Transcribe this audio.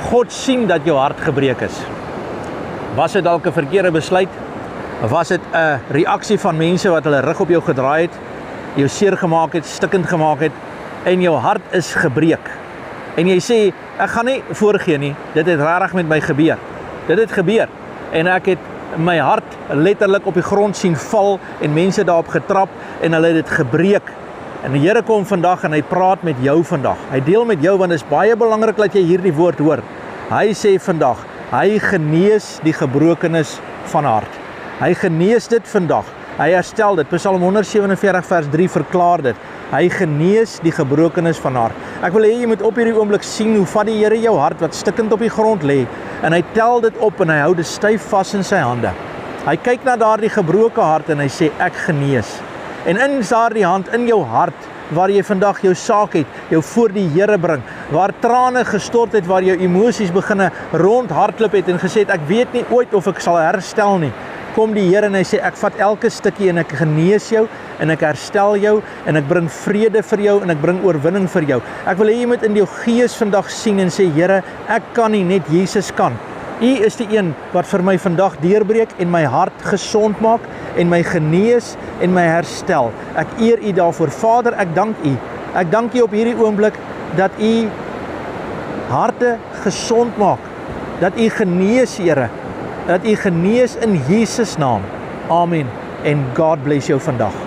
God sien dat jou hart gebreek is. Was dit dalk 'n verkeerde besluit? Was dit 'n reaksie van mense wat hulle rug op jou gedraai het, jou seer gemaak het, stikkend gemaak het, en jou hart is gebreek? En jy sê, ek gaan nie voorgee nie, dit het regtig met my gebeur. Dit het gebeur, en ek het my hart letterlik op die grond sien val, en mense daarop getrap, en hulle het dit gebreek. En die Here kom vandag en hy praat met jou vandag. Hy deel met jou, want dit is baie belangrik dat jy hierdie woord hoor. Hy sê vandag, hy genees die gebrokenis van hart. Hy genees dit vandag. Hy herstel dit. Psalm 147 vers 3 verklaar dit. Hy genees die gebrokenis van hart. Ek wil hê jy moet op hierdie oomblik sien hoe vat die Here jou hart wat stikkend op die grond lê, en hy tel dit op en hy hou dit styf vas in sy hande. Hy kyk na daardie gebroke hart en hy sê, ek genees. En in daardie hand, in jou hart, waar jy vandag jou saak het, jou voor die Here bring, waar trane gestort het, waar jou emosies beginne rondhardloop het en gesê het, ek weet nie ooit of ek sal herstel nie, kom die Here en hy sê, ek vat elke stukkie en ek genees jou, en ek herstel jou, en ek bring vrede vir jou, en ek bring oorwinning vir jou. Ek wil hê jy moet in jou gees vandag sien en sê, Here, ek kan nie, net Jesus kan. U is die een wat vir my vandag deurbreek en my hart gesond maak en my genees en my herstel. Ek eer U daarvoor. Vader, ek dank U. Ek dank U op hierdie oomblik dat U harte gesond maak, dat U genees, Here, dat U genees in Jesus naam. Amen. En God bless jou vandag.